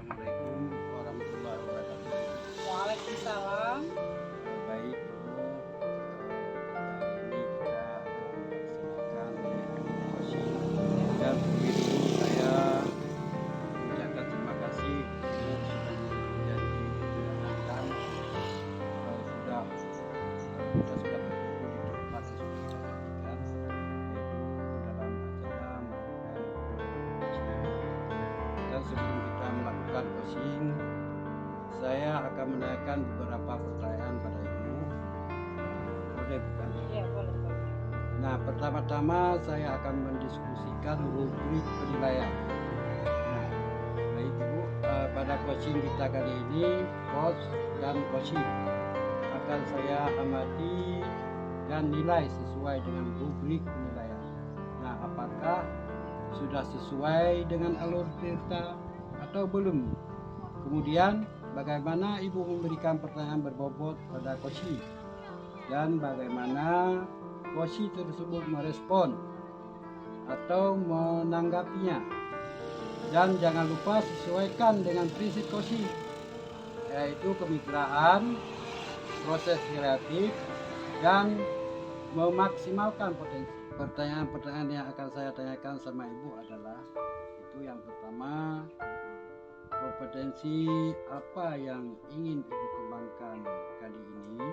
Assalamualaikum warahmatullahi wabarakatuh. Waalaikumsalam. Baik Bu, hari ini kita akan melaksanakan closing dan sebelum itu saya mengucapkan terima kasih sudah menjadi mendatangkan sudah berkumpul di tempat yang sudah kita janjikan, yaitu dalam acara melakukan coaching. Dan sebelum kita melakukan coaching, saya akan menanyakan beberapa pertanyaan pada Ibu. Boleh bukan? Iya, boleh. Nah, pertama-tama saya akan mendiskusikan rubrik penilaian. Nah, baik Ibu, pada coaching kita kali ini, coach dan coaching akan saya amati dan nilai sesuai dengan rubrik penilaian. Nah, apakah sudah sesuai dengan alur cerita atau belum? Kemudian bagaimana Ibu memberikan pertanyaan berbobot pada coaching dan bagaimana coaching tersebut merespon atau menanggapinya. Dan jangan lupa sesuaikan dengan prinsip coaching, yaitu kemitraan, proses kreatif, dan memaksimalkan potensi. Pertanyaan-pertanyaan yang akan saya tanyakan sama Ibu adalah itu yang pertama, kompetensi apa yang ingin Ibu kembangkan kali ini?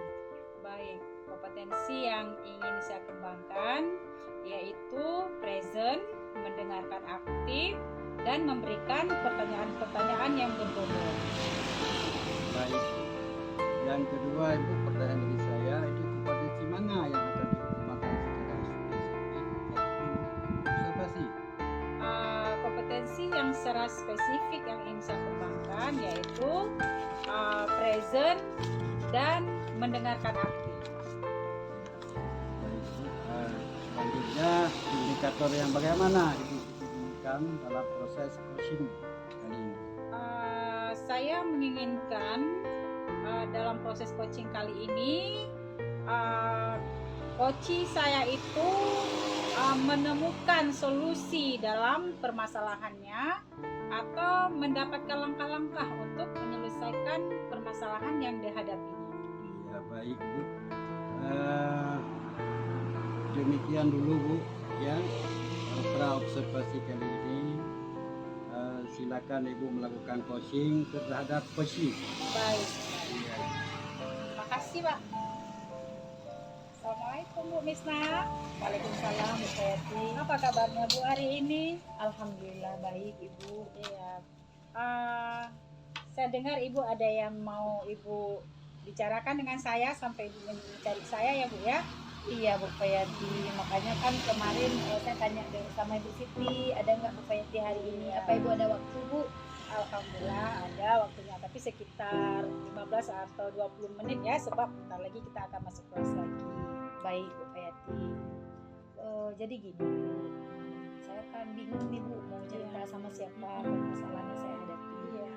Baik, kompetensi yang ingin saya kembangkan yaitu present, mendengarkan aktif, dan memberikan pertanyaan-pertanyaan yang berbobot. Baik. Yang kedua Ibu, pertanyaan dari saya itu kompetensi mana yang akan dikembangkan secara spesifik ataupun observasi? Kompetensi yang secara spesifik yang ingin saya kembangkan yaitu present dan mendengarkan aktif. Baik, selanjutnya indikator yang bagaimana Ibu inginkan dalam proses coaching kali ini? Saya menginginkan dalam proses coaching kali ini coaching saya itu menemukan solusi dalam permasalahannya atau mendapatkan langkah-langkah untuk menyelesaikan permasalahan yang dihadapinya. Ya baik Bu, demikian dulu Bu ya observasi kali ini. Silakan Ibu melakukan coaching terhadap coaching. Baik. Ya. Terima kasih Pak. Assalamualaikum Bu Misna. Waalaikumsalam Bu Sayati. Apa kabarnya Bu hari ini? Alhamdulillah baik Ibu. Iya. Saya dengar Ibu ada yang mau Ibu bicarakan dengan saya sampai Ibu mencari saya ya Bu ya. Iya Bu Sayati. Makanya kan kemarin saya tanya sama Ibu Siti, ada nggak Bu Sayati hari ini? Apa Ibu ada waktu Bu? Alhamdulillah ada waktunya, tapi sekitar 15 atau 20 menit ya, sebab bentar lagi kita akan masuk kelas lagi. Baik Bu Sayati. Jadi gini Bu, saya kan bingung nih Bu mau cerita sama siapa permasalahan yang saya hadapi. Iya.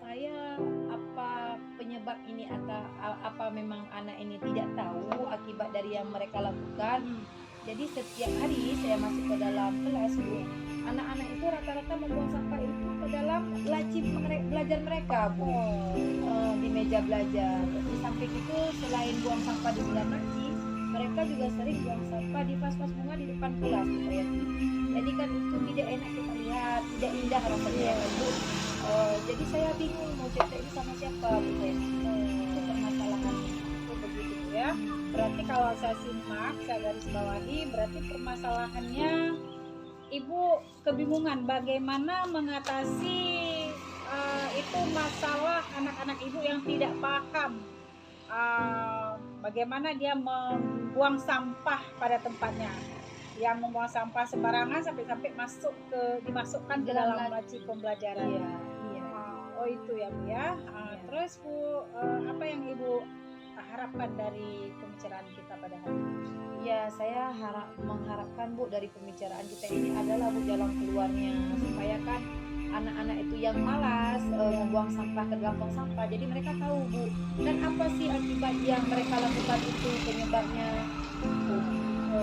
Saya apa penyebab ini atau apa memang anak ini tidak tahu akibat dari yang mereka lakukan. Jadi setiap hari saya masuk ke dalam kelas Bu, anak-anak itu rata-rata membuang sampah itu ke dalam laci belajar mereka Bu. Di meja belajar. Di samping itu selain buang sampah di dalam laci, mereka juga sering buang sampah di vas-vas bunga di depan kelas Bu Sayati. Jadi kan itu tidak enak kita lihat, tidak indah rasanya ya kan Bu. Jadi saya bingung mau cerita ini sama siapa Bu Sayati. Itu permasalahan Itu begitu ya. Berarti kalau saya simak, saya garis bawahi, berarti permasalahannya Ibu kebingungan bagaimana mengatasi itu masalah anak-anak Ibu yang tidak paham bagaimana dia membuang sampah pada tempatnya. Yang membuang sampah sembarangan sampai dimasukkan ke dalam laci pembelajaran. Iya. Oh itu ya Bu ya. Terus Bu, apa yang Ibu harapkan dari pembicaraan kita pada hari ini? Ya, saya mengharapkan Bu dari pembicaraan kita ini adalah Bu jalan keluarnya, supaya kan anak-anak itu yang malas membuang sampah ke dalam tong sampah, jadi mereka tahu Bu, dan apa sih akibat yang mereka lakukan itu, penyebabnya.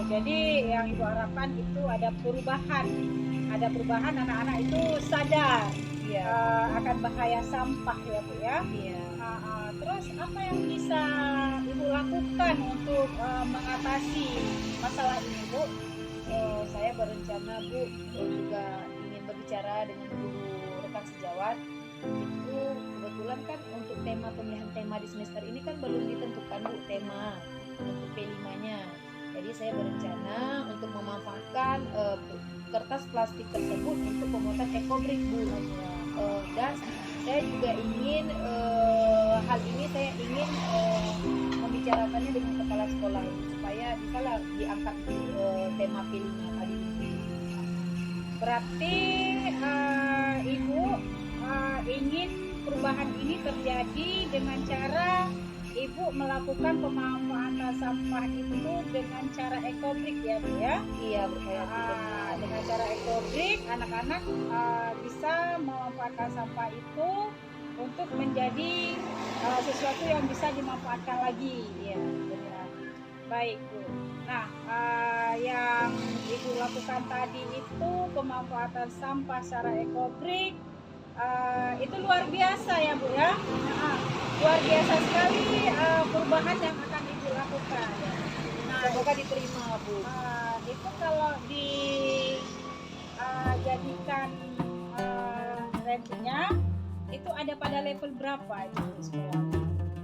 Jadi yang Ibu harapkan itu ada perubahan anak-anak itu sadar akan bahaya sampah ya Bu ya. Iya. Terus apa yang bisa Ibu lakukan untuk mengatasi masalah ini Bu? Saya berencana Bu juga ingin berbicara dengan guru rekan sejawat. Itu kebetulan kan untuk pemilihan tema di semester ini kan belum ditentukan Bu tema untuk P5-nya. Jadi saya berencana untuk memanfaatkan kertas plastik tersebut untuk pembuatan eco-brick Bu. Dan saya juga ingin hal ini saya ingin membicarakannya dengan kepala sekolah ini, supaya bisalah diangkat tema P5 kali ini. Berarti Ibu ingin perubahan ini terjadi dengan cara Ibu melakukan pemanfaatan sampah itu dengan cara eco-brick ya Bu ya? Iya Bu, dengan cara eco-brick anak-anak bisa memanfaatkan sampah itu untuk menjadi sesuatu yang bisa dimanfaatkan lagi. Iya, benar. Baik Bu. Nah, yang Ibu lakukan tadi itu pemanfaatan sampah secara eco-brick, itu luar biasa ya Bu ya. Luar biasa sekali perubahan yang akan Ibu lakukan. Nah, Semoga diterima Bu. itu kalau dijadikan rankingnya itu ada pada level berapa itu sekolah?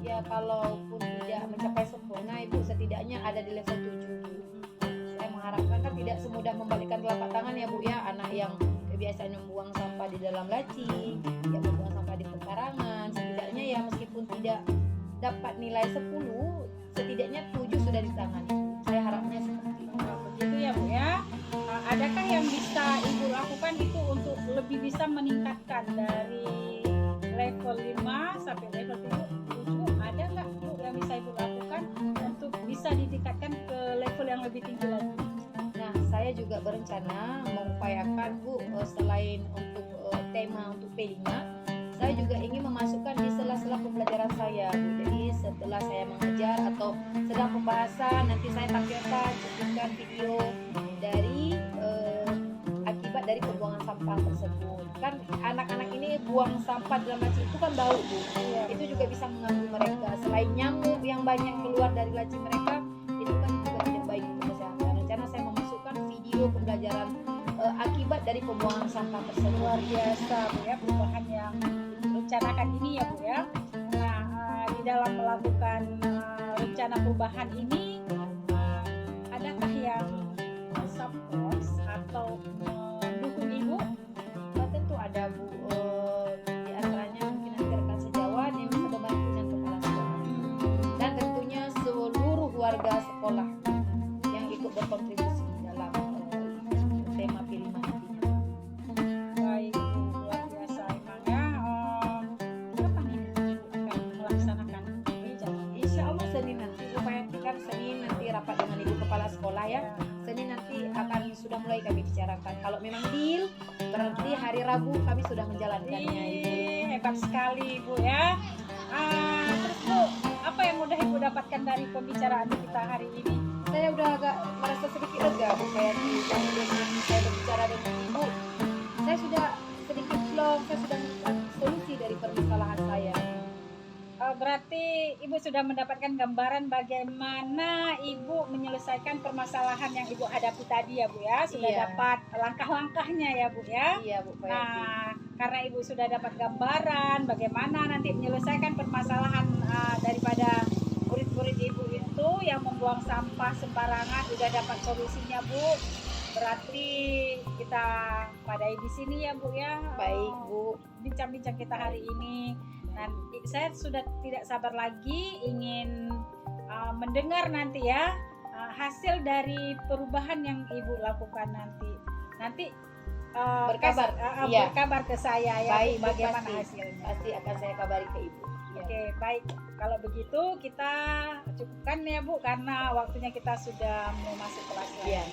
Ya kalaupun tidak mencapai sempurna Ibu setidaknya ada di level 7 Bu. Saya mengharapkan kan tidak semudah membalikkan telapak tangan ya Bu ya, anak yang kebiasaan membuang sampah di dalam laci, yang membuang sampah di pekarangan, setidaknya ya meskipun tidak dapat nilai 10, setidaknya 7 sudah ditangani. Saya harapnya seperti itu. Begitu ya Bu ya. Adakah yang bisa Ibu lakukan itu untuk lebih bisa meningkatkan dari level 5 sampai level 7? Ada nggak Bu yang bisa Ibu lakukan untuk bisa ditingkatkan ke level yang lebih tinggi lagi? Nah, saya juga berencana mengupayakan Bu, selain untuk tema untuk P5, saya juga ingin memasukkan di sela-sela pembelajaran saya Bu. Jadi setelah saya mengajar atau sedang pembahasan, nanti saya tampilkan cuplikan video dari akibat dari pembuangan sampah tersebut. Kan anak-anak ini buang sampah dalam laci itu kan bau Bu. Itu juga bisa mengganggu mereka. Selain nyamuk yang banyak keluar dari laci mereka, itu kan juga tidak baik untuk kesehatan. Rencana saya memasukkan video pembelajaran akibat dari pembuangan sampah tersebut. Luar biasa Bu ya perubahan yang direncanakan ini ya Bu ya. Nah, di dalam melakukan rencana perubahan ini adakah yang support atau mendukung Ibu? Tentu ada Bu, di antaranya mungkin nanti rekan sejawat yang bisa membantu dengan kepala sekolah, dan tentunya seluruh warga sekolah yang ikut berkontribusi dalam tema P5 nantinya. Baik Bu, luar biasa emang ya. Kapan ini Ibu akan melaksanakan pembicaraan? Insya Allah Senin nanti, upayakan Senin nanti rapat dengan Ibu Kepala Sekolah ya. Senin nanti akan sudah mulai kami bicarakan. Kalau memang deal, berarti hari Rabu kami sudah menjalankannya Ibu. Hebat sekali Ibu ya. Terus Bu, apa yang udah Ibu dapatkan dari pembicaraan kita hari ini? Saya udah agak merasa sedikit lega Bu, kayak dengan saya berbicara dengan Ibu. Saya sudah sedikit plong, saya sudah menemukan solusi dari permasalahan saya. Berarti Ibu sudah mendapatkan gambaran bagaimana Ibu menyelesaikan permasalahan yang Ibu hadapi tadi ya Bu ya. Sudah Iya. dapat langkah-langkahnya ya Bu ya. Iya Bu, kayak Nah, karena Ibu sudah dapat gambaran bagaimana nanti menyelesaikan permasalahan daripada murid-murid Ibu itu yang membuang sampah sembarangan, sudah dapat solusinya Bu. Berarti kita padai di sini ya Bu ya. baik Bu. Bincang-bincang kita hari ini. Dan saya sudah tidak sabar lagi ingin mendengar nanti ya hasil dari perubahan yang Ibu lakukan nanti. Nanti Berkabar. Iya. berkabar ke saya ya Baik, Bu, bagaimana pasti. hasilnya. Pasti akan saya kabari ke Ibu. Ya. Oke, baik. Kalau begitu kita cukupkan ya Bu, karena waktunya kita sudah mau masuk kelas lagi. Iya.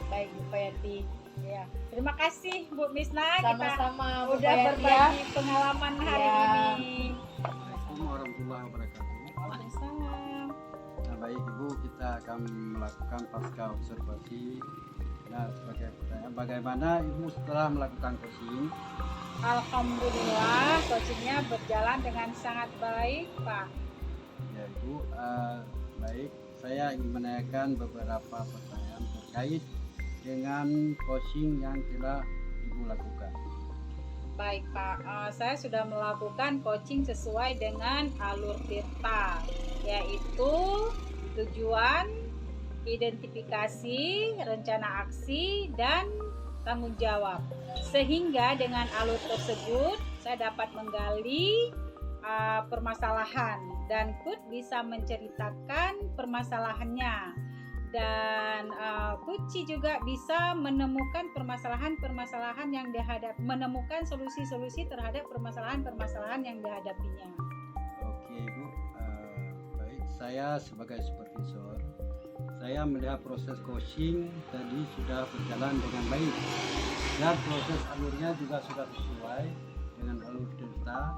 Baik Bu Payanti. Ya. Terima kasih Bu Misna, kita Sama-sama Bu udah Payanti ya. berbagi pengalaman hari Iya. ini. Assalamualaikum warahmatullahi wabarakatuh. Waalaikumsalam. Nah, baik Ibu, kita akan melakukan pasca observasi. Nah, sebagai pertanyaan, bagaimana Ibu setelah melakukan coaching? Alhamdulillah, coachingnya berjalan dengan sangat baik, Pak. Ya Ibu, baik. Saya ingin menanyakan beberapa pertanyaan terkait dengan coaching yang telah Ibu lakukan. Baik, Pak. Saya sudah melakukan coaching sesuai dengan alur Tirta, yaitu tujuan, identifikasi, rencana aksi, dan tanggung jawab. Sehingga dengan alur tersebut saya dapat menggali permasalahan dan Coach bisa menceritakan permasalahannya, dan Coach juga bisa menemukan permasalahan-permasalahan yang menemukan solusi-solusi terhadap permasalahan-permasalahan yang dihadapinya. Oke Ibu, baik. Saya sebagai supervisor, saya melihat proses coaching tadi sudah berjalan dengan baik dan proses alurnya juga sudah sesuai dengan alur Tirta,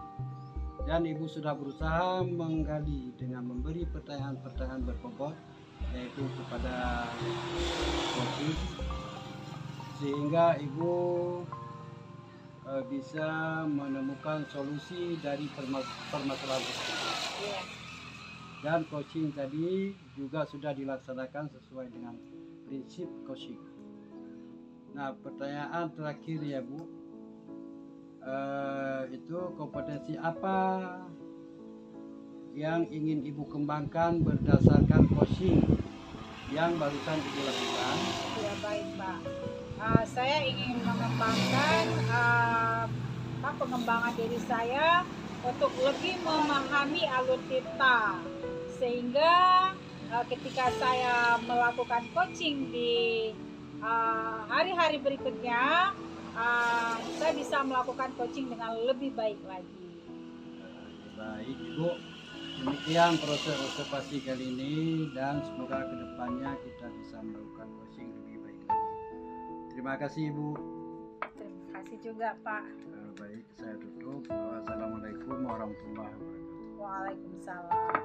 dan Ibu sudah berusaha menggali dengan memberi pertanyaan-pertanyaan berbobot yaitu kepada coaching, sehingga Ibu bisa menemukan solusi dari permasalahan tersebut. Iya. Dan coaching tadi juga sudah dilaksanakan sesuai dengan prinsip coaching. Nah, pertanyaan terakhir ya Bu, itu kompetensi apa yang ingin Ibu kembangkan berdasarkan coaching yang barusan Ibu lakukan? Ya, baik Pak. Saya ingin mengembangkan pengembangan diri saya untuk lebih memahami alur Tirta, sehingga ketika saya melakukan coaching di hari-hari berikutnya, saya bisa melakukan coaching dengan lebih baik lagi. Baik Ibu, demikian proses observasi kali ini, dan semoga kedepannya kita bisa melakukan coaching lebih baik lagi. Terima kasih Ibu. Terima kasih juga Pak. Baik, saya tutup. Wassalamualaikum warahmatullahi wabarakatuh. Waalaikumsalam.